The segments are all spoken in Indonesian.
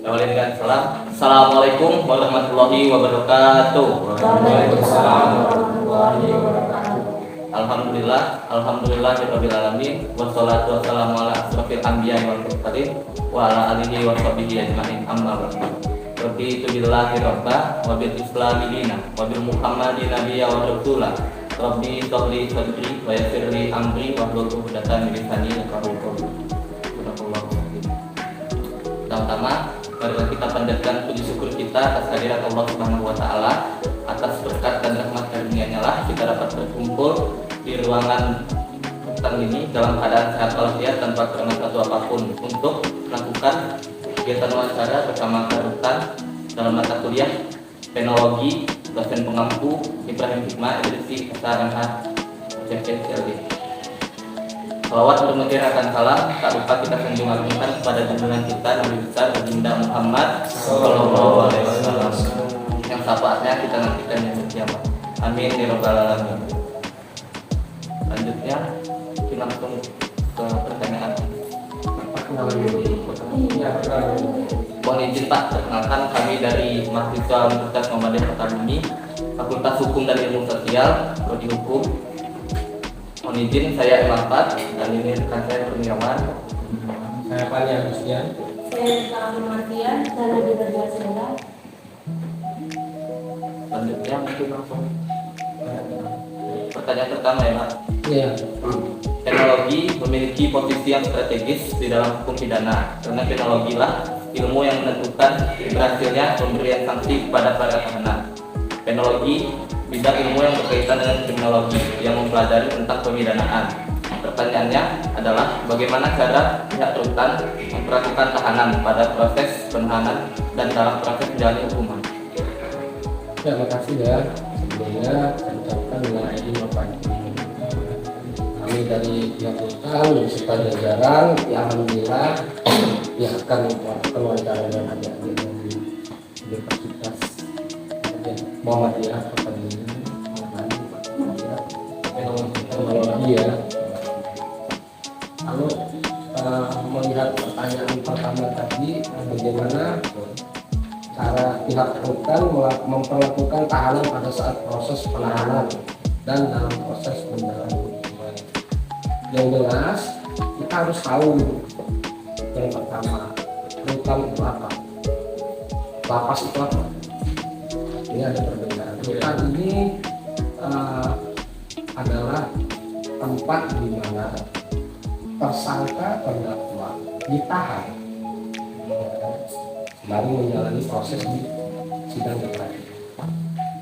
Awali dengan salam. Assalamualaikum warahmatullahi wabarakatuh. Waalaikumsalam warahmatullahi wabarakatuh. Alhamdulillahirabbil alamin. Wassalatu wassalamu ala asrofil anbiya'i wal mursalin wa ala alihi wa sahbihi ajmain. Amma ba'du. Raditu billahi rabba wa bil islami dina wa bil muhammadin nabiyya wa rasula. Rabbi sholli sadri wa yassir li amri wa hlul 'uqdatam min lisani yafqahu qawli. Pertama, marilah kita panjatkan puji syukur kita atas kehadirat Allah Subhanahu wa taala, atas berkat dan rahmat karunia-Nya lah kita dapat berkumpul di ruangan petang ini dalam keadaan sehat walafiat tanpa kekurangan satu apapun untuk melakukan kegiatan wawancara bersama Karutan dalam mata kuliah Penologi dosen pengampu Ibrahim Hikmah edisi SMH CPCLD. Salawat bermutiarakan salam tak lupa kita sanjung agungkan kepada junjungan kita Nabi besar Baginda Muhammad Sallallahu Alaihi Wasallam yang syafaatnya kita nantikan yang kiamat. Amin ya rabbal alamin. Selanjutnya kita langsung ke pertanyaan. Mohon izin Pak, perkenalkan kami dari mahasiswa Universitas Muhammadiyah Kota Bumi, Fakultas Hukum dan Ilmu Sosial, Prodi Hukum. Mohon izin, saya Empat dan ini rekan saya Kurniawan. Saya Fani Agustian. Saya Kak Matian, saya lebih berjasa. Selanjutnya mungkin langsung pertanyaan pertama ya Pak. Iya. Teknologi memiliki posisi yang strategis di dalam hukum pidana karena teknologi lah ilmu yang menentukan berhasilnya pemberian sanksi kepada para tahanan. Teknologi bidang ilmu yang berkaitan dengan kriminologi yang mempelajari tentang pemidanaan. Pertanyaannya adalah bagaimana cara pihak rutan memperlakukan tahanan pada proses penahanan dan dalam proses menjalani hukuman. Ya, makasih ya. Sebelumnya saya ucapkan dengan izin Bapak Ibu. Kami dari pihak rutan beserta jajaran, ya alhamdulillah, ya akan melakukan wawancara dengan adik-adik dari Universitas Muhammadiyah Kota Bumi. Teknologi ya. Lalu melihat pertanyaan pertama tadi, bagaimana cara pihak rutan memperlakukan tahanan pada saat proses penahanan dan dalam proses menjalani hukuman. Yang jelas kita harus tahu yang pertama, rutan itu apa, lapas itu apa. Ini ada perbedaan. Rutan ini adalah tempat di mana tersangka terdakwa ditahan baru menjalani proses di sidang pengadilan.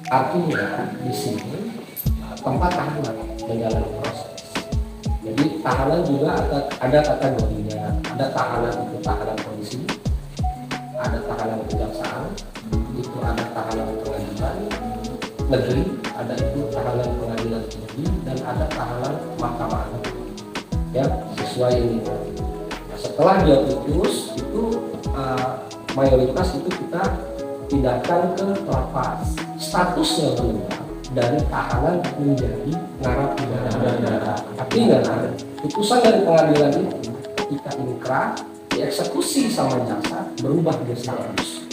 Artinya di sini tempat tahanan menjalani proses. Jadi tahanan juga ada kategorinya. Ada tahanan itu tahanan polisi, ada tahanan kejaksaan, itu ada tahanan pengadilan negeri, ada itu tahanan pengadilan tinggi, dan ada tahanan mahkamah agung. Ya, sesuai ini. Nah, setelah dia putus itu mayoritas itu kita pindahkan ke lapas. Statusnya berubah dari tahanan menjadi narapidana. Artinya putusan dari pengadilan itu ketika inkrah dieksekusi sama jaksa berubah dia status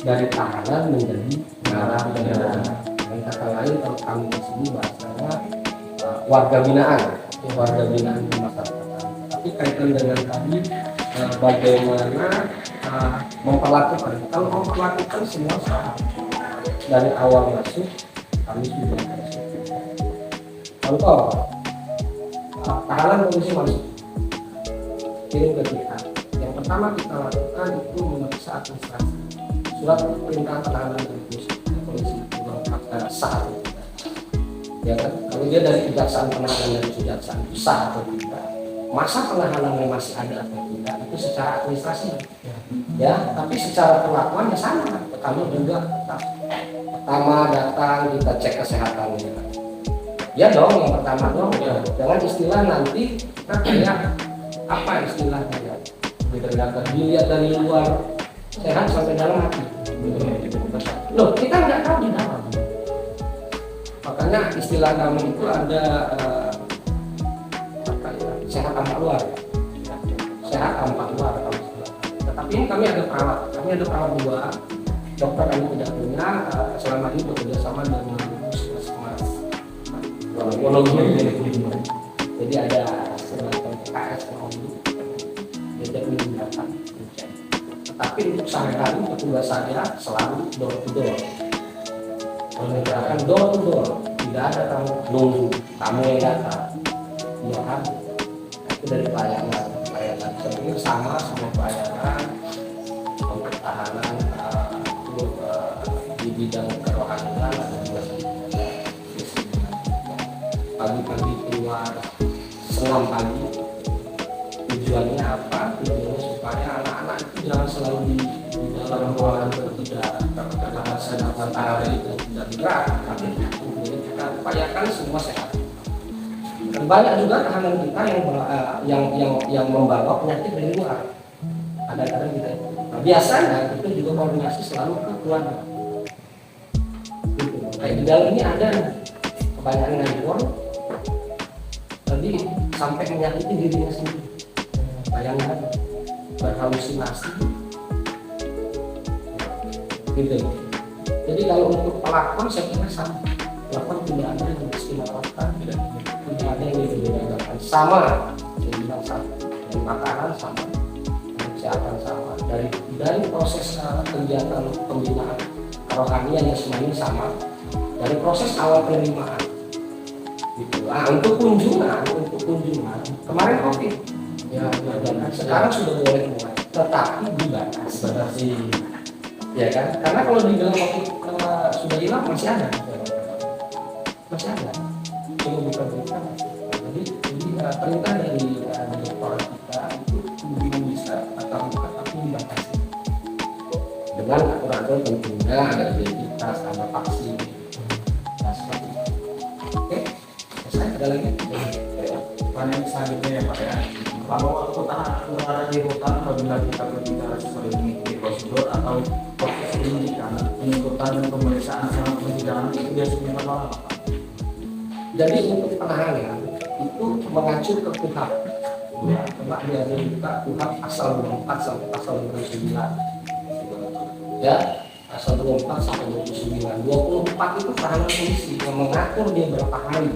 dari tahanan menjadi narapidana. Dengan kata lain kalau kami di sini bahasanya warga binaan di masyarakat. Tapi kaitan dengan tadi bagaimana memperlakukan. Kalau memperlakukan semua sama dari awal masuk kami sudah masuk. Contoh, tahanan polisi masuk kirim ke kita. Yang pertama kita lakukan itu memeriksa administrasi. Surat perintah tahanan dari polisi itu lengkap sah. Ya kan? Kalau dia dari kejaksaan penahanan dari kejaksaan itu sah atau tidak, masa penahanannya masih ada atau tidak, itu secara administrasi ya, tapi secara perlakuan ya sama. Kami juga tetap pertama datang kita cek kesehatannya ya dong, yang pertama dong ya. Jangan istilah nanti kita kayak apa istilahnya ya, dilihat dari luar sehat sampai dalam hati. Loh, kita nggak tahu di dalam. Makanya istilah kami itu ada sehat tanpa luar, sehat tanpa luar kalau istilah. Tetapi Tapi ini kami ada perawat dua, dokter kami tidak punya, selama ini bekerja sama dengan puskesmas Wonogiri. Jadi ada semacam PKS jadi minggu datang. Tapi untuk sehari-hari petugas saya selalu door to door, mengerjakan door to door, tidak ada kamu nunggu kamu yang datang. Ya kan? Itu dari pelayanan sebenarnya sama pelayanan pertahanan di bidang kerohanian ada juga pagi-pagi keluar senam pagi. Tujuannya apa? Tujuannya supaya anak-anak itu jangan selalu di dalam ruangan tidak sedangkan hari itu tidak gerak, tapi kita upayakan semua sehat. Dan banyak juga tahanan kita yang membawa penyakit dari luar. Kadang-kadang kita biasanya kita juga koordinasi selalu ke keluarga. Kayak di dalam ini ada kebanyakan handphone, tadi sampai menyakiti dirinya sendiri. Bayangkan berhalusinasi, gitu. Jadi kalau untuk pelakon saya kira sama. Pelakon tidak ada yang diistimewakan, tidak ada yang dibedakan. Sama, saya bilang sama. Dari makanan sama, dari kesehatan sama. Dari proses kegiatan pembinaan kerohanian yang semuanya sama. Dari proses awal penerimaan. Gitu. Untuk kunjungan kemarin COVID. Ya, sekarang sudah boleh mulai, tetapi dibatasi, ya kan? Karena kalau dibilang COVID sudah hilang masih ada, cuma bukan perintah. Jadi perintah dari direktorat kita itu belum bisa tapi dibatasi dengan aturan tentunya ada identitas, ada vaksin, nah seperti itu. Oke, selesai. Ada lagi? Pertanyaan selanjutnya ya Pak ya. Bahwa keutamaan di hutan apabila kita berbicara sesuai dengan prosedur atau proses penyidikan, penuntutan dan pemeriksaan selama persidangan itu biasanya apa Pak? Jadi untuk penahanan itu mengacu ke KUHP. Ya, coba dia buka KUHP pasal 24 sampai pasal 29. Ya, pasal 24 sampai 29. 24 itu tahanan polisi yang mengatur dia berapa hari.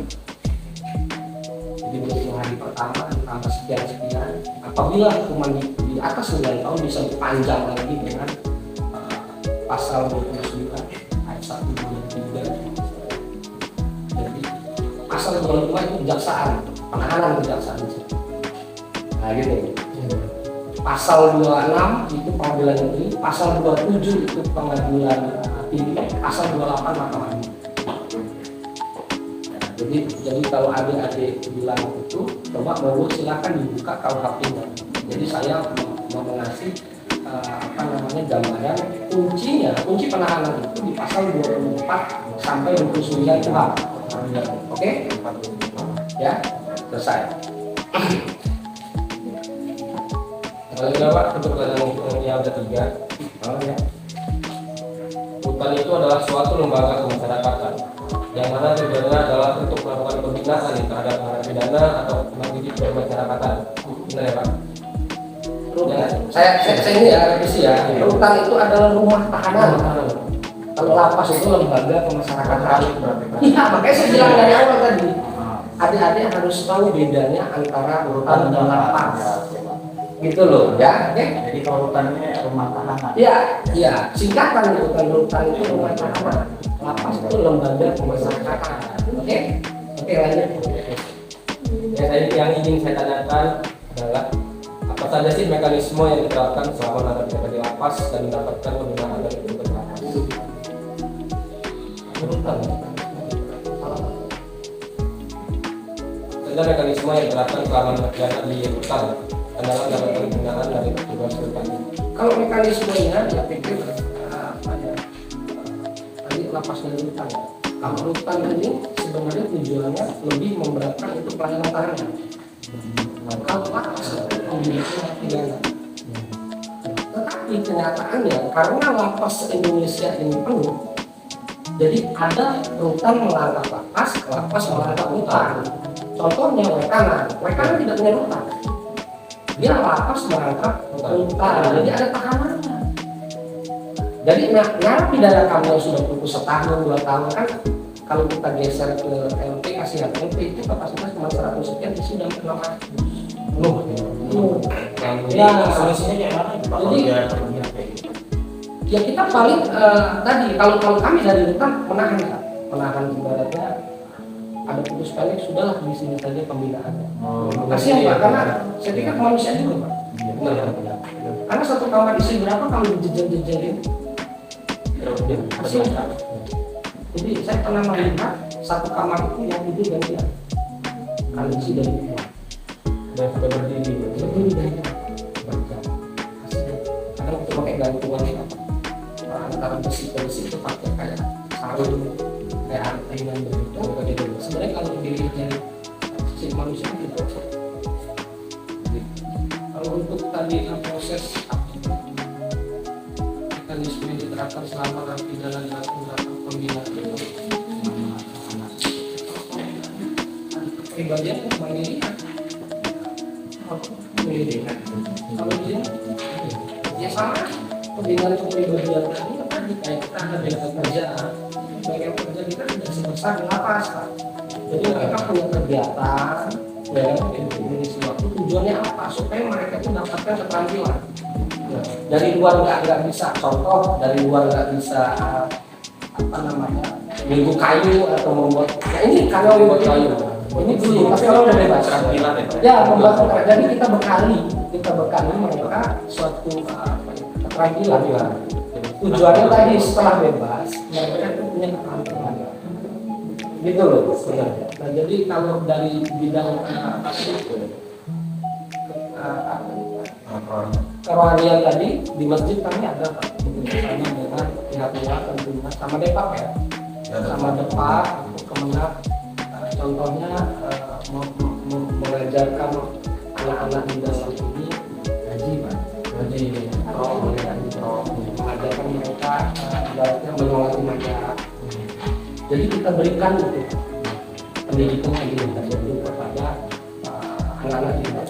Jadi 20 hari pertama ditambah sekian. Apabila hukuman di atas 9 tahun bisa dipanjang lagi dengan pasal 29 ayat 1, 2, 3. Jadi pasal 25 itu kejaksaan, penahanan kejaksaan. Nah gitu. Pasal 26 itu pengadilan negeri, pasal 27 itu pengadilan tinggi, pasal 28 mahkamah. Jadi kalau adik-adik bilang itu, coba mau silakan dibuka KUHP-nya. Jadi saya mau mengasih gambaran kunci penahanan itu di pasal 24 sampai 29 KUHP. Oke? Ya, selesai. Kalau Bapak untuk yang ketiga, ya. Hutan itu adalah suatu lembaga kemasyarakatan yang mana tujuannya adalah untuk melakukan pembinaan terhadap narapidana atau pendidik bermasyarakatan. Benar ya Pak? Ya, saya ini ya revisi ya. Rutan itu adalah rumah tahanan. Kalau lapas itu lembaga pemasyarakatan. Iya, makanya saya bilang dari awal tadi. Adik-adik harus tahu bedanya antara rutan dan lapas. Gitu loh, ya. Oke. Jadi kalau rutannya rumah tahanan. Iya. Singkatan rutan itu rumah tahanan. Lapas itu lembaga pemasyarakatan. Oke, lanjut. Yang ingin saya tanyakan adalah apa saja sih mekanisme yang diterapkan selama narapidana di lapas dan mendapatkan pembinaan dari petugas lapas? Ada mekanisme yang diterapkan selama narapidana di rutan dan dalam mendapatkan pembinaan dari petugas rutan. Kalau mekanismenya ya pikir lapas dan rutan. Kalau rutan ini sebenarnya tujuannya lebih memberatkan untuk pelayanan tahanan. Kalau lapas itu memiliki pidana. Tetapi kenyataannya karena lapas Indonesia ini penuh, jadi ada rutan melangkah lapas melangkah rutan. Contohnya Wekanan tidak punya rutan. dia lapas merangkap rutan, jadi ada tahanannya. Jadi narapidana kami yang sudah putus setahun 2 tahun kan, kalau kita geser ke LP, kasihan LP itu kapasitas cuma 100 sekian, isi udah 600. Ya, solusinya kayak mana Pak? Kalau Jadi, dia terlihat kayak gitu. ya kita paling tadi kalau kami dari rutan menahan ibaratnya ada putus balik, sudahlah di sini saja pembinaannya. Kasihan Pak, karena saya pikir manusia juga Pak. Benar, benar. Karena satu kamar isi berapa kalau dijejel-jejelin? Kasihan Pak. Jadi saya pernah melihat satu kamar itu yang tidur gantian. Kalau isi dari luar. Dan sudah berdiri. Berdiri gantian. Kadang kita pakai gantungan antara besi ke besi itu pakai kayak sarung, kayak antengan begitu. Sebenarnya kalau dilihat dari sisi manusia itu, kalau untuk tadi proses mekanisme yang diterapkan selama narapidana dilakukan pembinaan itu, kepribadian mandirian, kalau dia sama pembinaan kepribadian tadi kayak kita ada dengan kerjaan. Bagian kerja kita tidak sebesar di lapas Pak. Jadi mereka punya kegiatan ya mengisi waktu, tujuannya apa? Supaya mereka itu dapatkan keterampilan. Dari luar nggak bisa, contoh dari luar nggak bisa minggu kayu atau membuat, ya ini karena membuat kayu ini dulu, tapi kalau udah bebas ya membuat, jadi kita bekali mereka suatu keterampilan. Tujuannya tadi setelah bebas mereka itu punya keterampilan gitu loh sebenarnya. Nah jadi kalau dari bidang kerohanian tadi di masjid kami ada Pak, bersama dengan pihak-pihak tentunya sama Depak ya, sama Depak untuk Kemenang. Contohnya mengajarkan anak-anak di dalam ini ngaji Pak, mengajarkan mereka ibaratnya menolak mereka. Jadi kita berikan itu pendidikan edukasi kepada anak-anak kita.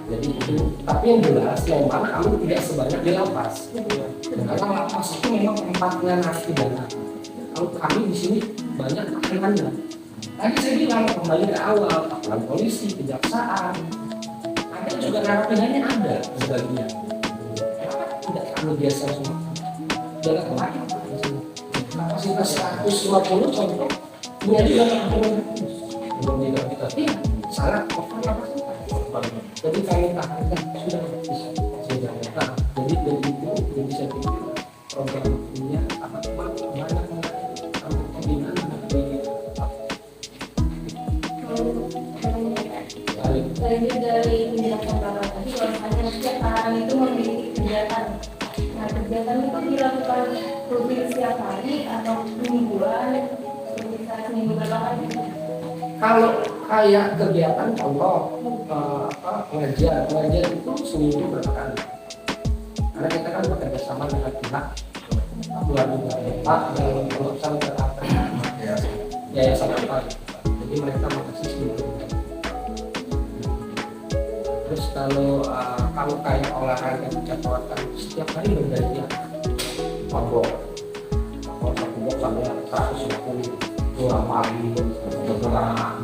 Jadi itu, tapi yang jelas memang kami tidak sebanyak di lapas. Karena lapas itu memang tempatnya narapidana. Kalau kami di sini banyak tahanannya. Tadi saya bilang kembali ke awal, aparat polisi, kejaksaan, ada juga narapidana ada sebagian. Kenapa tidak kami biasa semua? Jangan kemarin kapasitas 150 contoh, ini juga narapidana kita. Iya, sangat over kapasitas. Jadi kami tahankan sudah bisa. Nah, jadi dari itu jadi saya pikir program ini akan banyak pembinaan Lanjut dari penjelasan Bapak tadi, kalau misalnya setiap tahanan itu memiliki kegiatan. Nah, kegiatan itu dilakukan rutin setiap hari atau mingguan, bisa seminggu berapa kali? kalau kayak kegiatan contoh pengajian itu seminggu berapa kali? Karena kita kan bekerja sama dengan pihak luar juga Pak dalam urusan terapan yayasan apa, jadi mereka makasih seminggu. Terus kalau kayak olahraga dijadwalkan setiap hari bergantian, ngobrol satu blok sampai 150 dua pagi bergerak.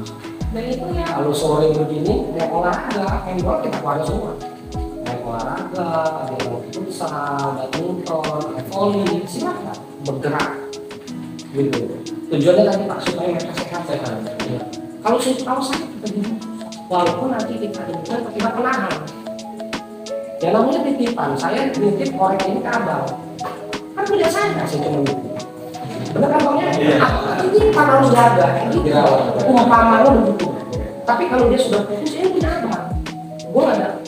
Dan itu yang Kalau sore begini mau olahraga, handball kita keluar semua. Mau olahraga, ada yang mau futsal, badminton, volley, silakan bergerak. Gitu. Tujuannya tadi Pak supaya mereka sehat. Ya. Kalau sakit kita gini, walaupun nanti kita penahan. Ya namanya titipan, saya nitip korek ini ke abang. Kan punya saya cuma nitip. Bener kan Bang ya? Titipan harus jaga. Ini umpamanya begitu. Tapi kalau dia sudah putus, ini punya abang.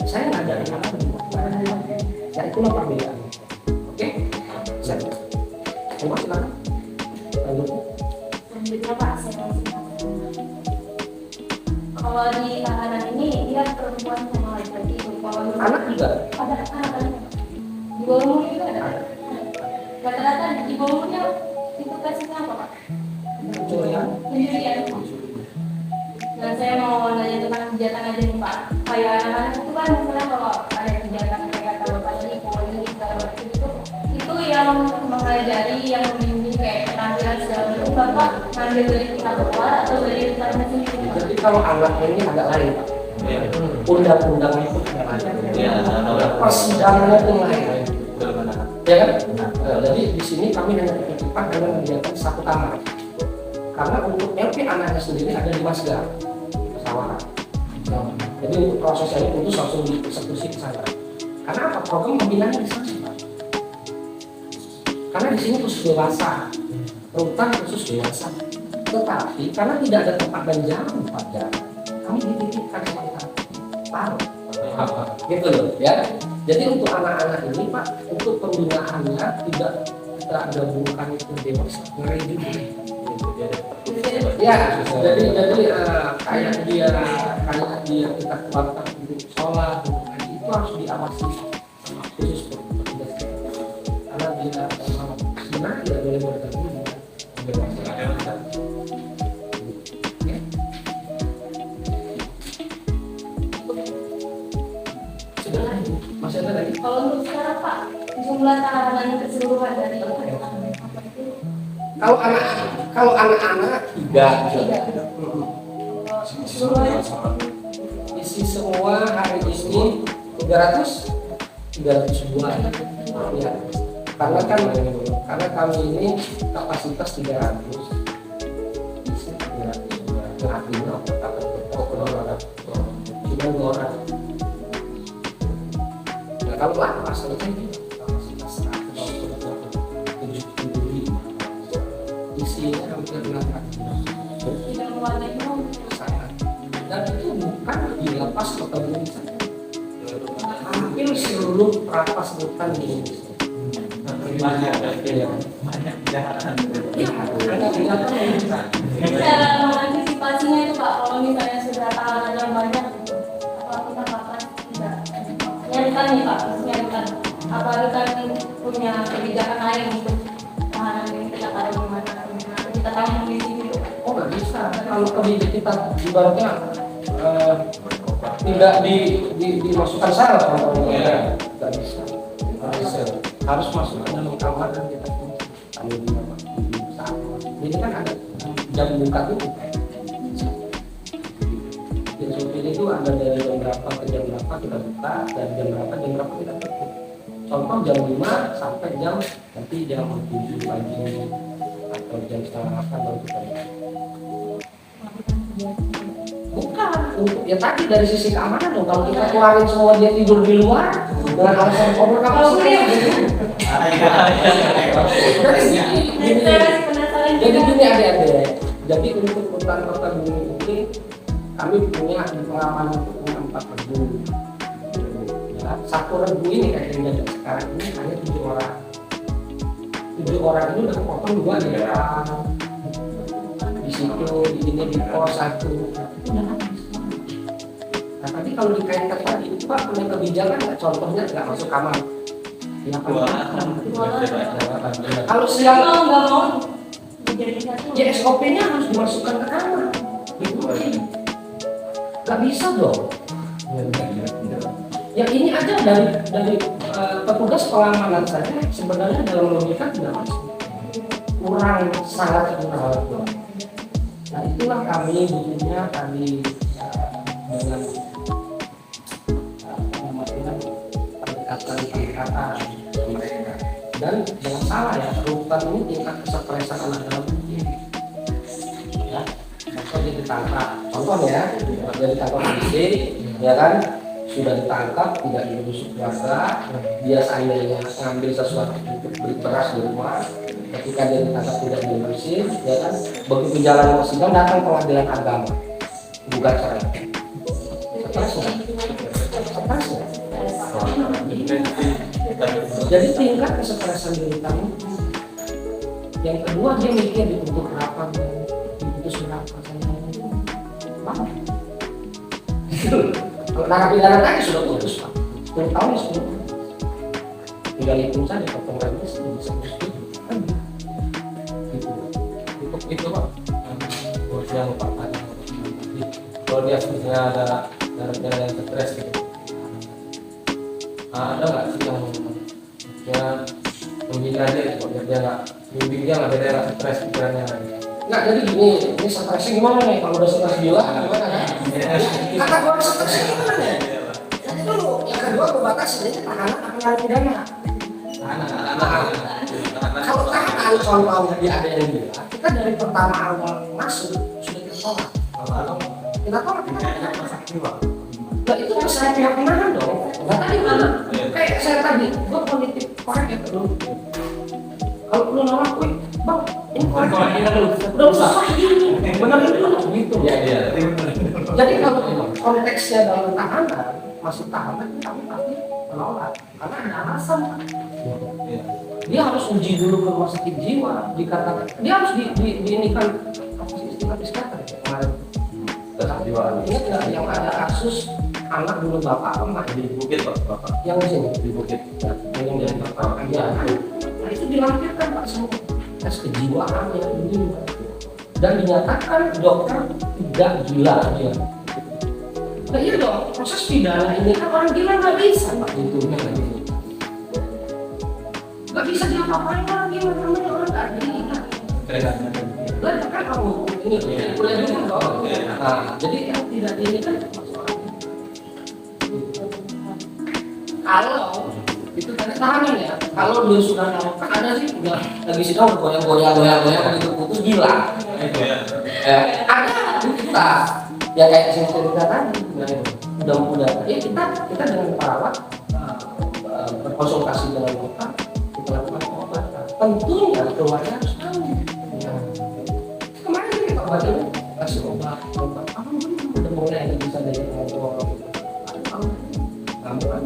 Saya nggak ada yang ya itulah perbedaannya. Oke? Saya coba silakan. selanjutnya Pak, saya kalau di tahanan ini dia perempuan sama laki-laki, kalau Anak juga ada anak-anak di bawah umur itu ada. Rata-rata di bawah umurnya itu kasusnya apa Pak? pencurian. Pencurian. Dan saya mau nanya tentang kegiatan aja nih Pak. Kayak anak-anak itu kan ngambil dari pihak luar atau dari kita sendiri? Jadi kalau anak ini agak lain Pak. Ya. Undang-undangnya itu agak lain. Ya, Persidangannya itu lain. bagaimana? Ya kan? Jadi di sini kami hanya terlibat dengan kegiatan satu kamar. Karena untuk LP anaknya sendiri ada di Masgar, Pesawaran. Jadi untuk prosesnya itu langsung dieksekusi ke sana. Karena apa? Program pembinaan di sana. Pak. Karena di sini khusus dewasa, rutan khusus dewasa. Tetapi karena tidak ada tempat dan jam pada kami dititipkan sama kita. Tahu? Gitu loh, ya. Jadi untuk anak-anak ini Pak, untuk pembinaannya tidak kita gabungkan itu dewasa, ngeri juga. Ya, jadi kayak dia kita keluarkan untuk sholat, untuk haji itu harus diawasi khusus petugas karena dia sebenarnya tidak boleh bergabung dengan dewasa. Ya. Sudah lagi, masih ada lagi? Kalau untuk sekarang Pak, jumlah tahanan keseluruhan dari apa itu? Kalau anak-anak tiga. Isi semua hari ini 302 ya. Karena kami ini kapasitas 300 isi 300 artinya cuma 2 orang. Nah, kalau lapas selesai kapasitas 170 isinya hampir 600 Tidak mewarnai umum. dan itu bukan di lapas kota Belitung, hampir seluruh lapas rutan di Indonesia. Banyak kejahatan. Cara mengantisipasinya itu Pak, kalau misalnya sudah tahanan yang banyak, apa kita kapan tidak nyarikan nih Pak, nyarikan. Apa kita punya kebijakan lain untuk tahanan ini kita taruh di mana? Kita tampung di sini. Oh nggak bisa, kalau kebijakan kita ibaratnya tidak dimasukkan sel contohnya, nggak bisa. Harus masuk ke dalam kamar dan kita kami jadi kan ada jam buka tutup. SOP itu ada dari jam berapa ke jam berapa kita buka, dari jam berapa kita tutup. Contoh jam 5 sampai jam 7 pagi atau jam setengah 8 baru kita buka. Bukan, untuk ya tadi dari sisi keamanan dong. Kalau kita keluarin semua dia tidur di luar dengan alasan over kapasitas. Jadi gini adik-adik. Jadi untuk hutan kota Bumi ini kami punya di pengalaman itu punya 4 regu. Ya, 1 regu ini kayaknya sekarang ini hanya 7 orang. 7 orang ini udah kepotong 2 di daerah. Di situ, di sini di pos 1. Nah tadi kalau dikaitkan tadi itu Pak punya kebijakan nggak? Contohnya nggak masuk kamar. Ya, kalau siang nggak mau dijadikan satu. ya SOP-nya harus dimasukkan ke kamar. Nggak bisa dong. Ya ini aja dari petugas pengamanan saja sebenarnya dalam logika tidak masuk. Sangat kurang. Nah itulah kami butuhnya kami dengan pendekatan mereka. Dan jangan salah ya, rutan ini tingkat kesetresan anak dalam tinggi. Ya, maka dia ditangkap. Contoh ya, dia ditangkap polisi, ya kan, sudah ditangkap, tidak diurus keluarga, dia seandainya ngambil sesuatu untuk beli beras di rumah, ketika dia ditangkap tidak diurusin, ya kan, begitu jalan ke sidang datang pengadilan agama, gugat cerai. Stres nggak? Stres nggak? Jadi tingkat kesetresan di rutan itu. Yang kedua dia mikir dituntut berapa, diputus berapa, apa? Kalau narapidana tadi sudah putus Pak, 10 tahun ya 10 tahun. Tinggal hitung saja potong gaji bisa kan? Untuk itu Pak, buat yang Pak tadi, kalau dia misalnya ada narapidana yang stres gitu, ada nggak sih yang membina dia, biar dia nggak, bimbing dia nggak, biar dia nggak stres pikirannya? Nggak, jadi gini, ini stresnya gimana nih? Kalau udah stres gila, gimana kan? Kata gua stresnya gimana nih? Jadi dulu, yang kedua gua batasi, jadi tahanan akan narapidana. Kalau tahanan, contohnya dia ada yang gila, kita dari pertama awal masuk sudah kita tolak. Kita tolak, kita tidak masalah. Nah itu harus saya pihak penahan dong. Nah tadi mana? Kayak saya tadi, gua politik korek ya dulu. Kalau lu nolak, wih, bang, ini korek udah usah gini, benerin dulu gitu. Iya. Jadi kalau konteksnya dalam tahanan, masuk tahanan, kami pasti menolak karena ada alasan. Dia harus uji dulu ke rumah sakit jiwa, dikatakan dia harus diinikan istilah psikiater ya kemarin. Ingat nggak yang ada kasus anak dulu bapak emak Di Bukit Bapak. yang di sini Di Bukit. yang dari bapak ya. Nah itu dilampirkan Pak semua tes kejiwaannya begini dan dinyatakan dokter tidak gila dia. Nah iya dong, proses pidana ini kan orang gila nggak bisa Pak itu nggak bisa diapa-apain orang gila namanya orang nggak gila. Lah kan kamu ini kuliah dulu dong. Nah jadi yang tidak ini kan kalau itu tanda tahanan ya. Kalau dia sudah kan ada sih udah lagi sidang goyang begitu putus gila. Ada kita ya kayak saya cerita tadi udah ya kita dengan perawat berkonsultasi dengan dokter kita lakukan pengobatan. Tentunya keluarga harus tahu. Kemarin kita obatin kasih obat udah mulai bisa dari ngobrol. Kamu kan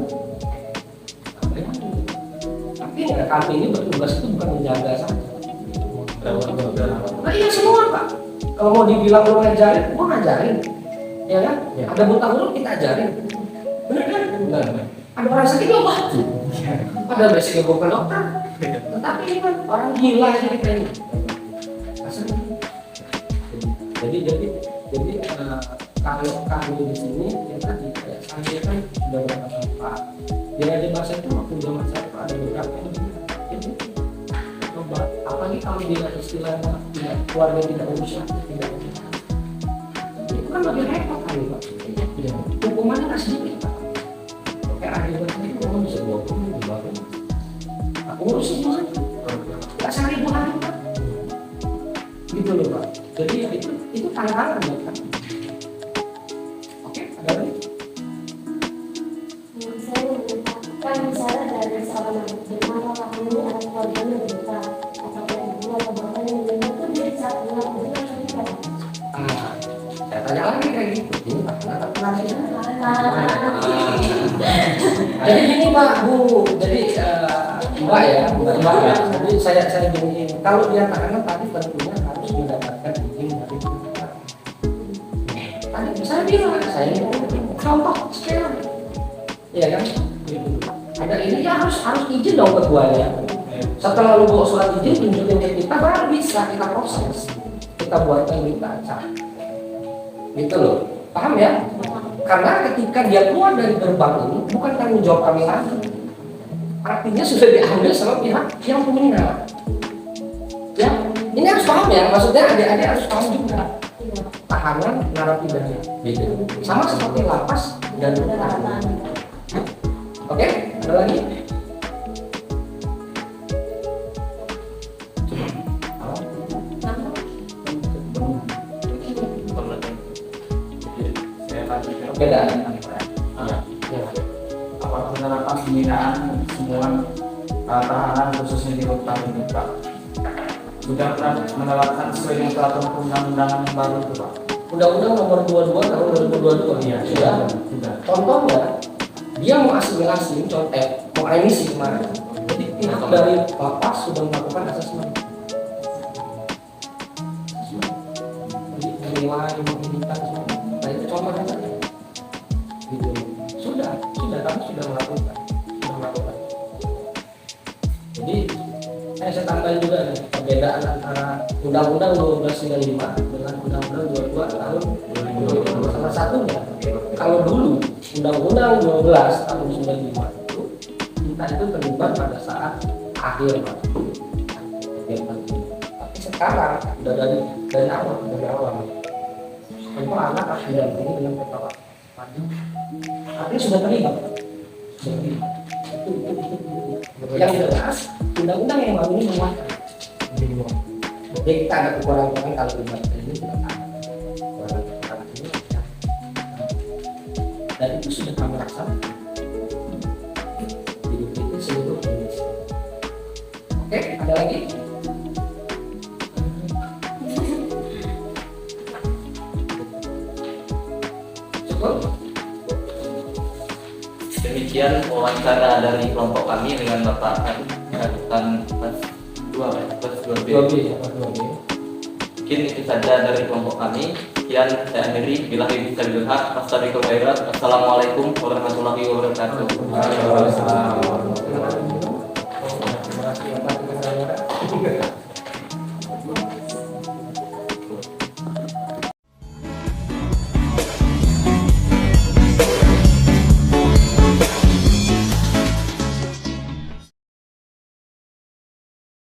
tapi ya, kami ini bertugas itu bukan menjaga saja. Nah iya semua Pak. Kalau mau dibilang lo ngajarin, gua ngajarin, ya kan? Ya. Ada buta huruf kita ajarin, benar kan? Benar. Ada orang sakit obati. Ada basicnya bukan dokter. Tetapi ini kan orang gila aja kita ini. Jadi kalau kami di sini yang tadi kayak saya kan sudah berapa Pak. Dia bahasa itu waktu zaman saya ada beberapa yang itu coba apalagi kalau dia istilahnya tidak keluarga tidak urus tidak itu kan lebih repot kali Pak. Hukumannya nggak sedikit Pak. Kayak akhir bahasa itu orang bisa 20 aku urusin semua nggak sehari 2 hari Pak gitu loh Pak. Jadi ya itu tantangan ya Pak. Oke, ada lagi? Kan misalnya dari seorang anak dengan orang ini ada keluarganya berita atau ibu atau bapaknya berita itu dia bisa pulang itu langsung kan? Saya tanya lagi kayak gitu. Ini Pak, kenapa penasihat? Jadi gini Pak, Bu. Jadi Mbak ya. Jadi saya gini. Kalau dia tahanan tadi tentunya harus mendapatkan izin dari dokter. Tadi saya bilang saya contoh sekarang, iya kan? Ada ini ya harus izin dong ke gua ya. Setelah lu bawa surat izin tunjukin ke kita baru bisa kita proses. Kita buatkan berita acara. Gitu loh. Paham ya? Karena ketika dia keluar dari gerbang ini bukan tanggung jawab kami lagi. Artinya sudah diambil sama pihak yang punya. Ya, ini harus paham ya. Maksudnya adik-adik harus paham juga. Tahanan narapidana beda. Sama seperti lapas dan tahanan. Oke, ada lagi? Beda. Apakah penerapan pembinaan semua tahanan khususnya di rutan ini Pak sudah menerapkan sesuai dengan peraturan perundang-undangan yang baru itu Pak? Undang-Undang nomor 22 tahun 2022 ya, sudah. Contohnya dia mau asimilasi, mau remisi kemarin. Jadi pihak dari Bapak sudah melakukan asesmen. Jadi menilai, menghitung semua. Nah itu contohnya saja. Gitu. Sudah kami sudah melakukan. Jadi saya tambahin juga nih perbedaan antara Undang-Undang 1295 dengan Undang-Undang 22 tahun 2022. Salah satunya kalau dulu Undang-Undang 12 tahun 95 itu kita itu terlibat pada saat akhir Pak. Tapi sekarang udah dari awal tentu anak harus didampingi dengan protokol artinya sudah terlibat itu. Yang jelas undang-undang yang baru ini menguatkan jadi kita ada kekurangan kalau libatkan ini kita tahu kekurangan ini dan itu sudah kami rasakan itu seluruh Indonesia. Oke, ada lagi? Cukup? Demikian wawancara dari kelompok kami dengan Bapak Kaditan kelas 2 kelas 2B. 2B. Mungkin itu saja dari kelompok kami. Sekian saya akhiri. Billahi taufiq. Wassalamualaikum warahmatullahi wabarakatuh. Waalaikumsalam.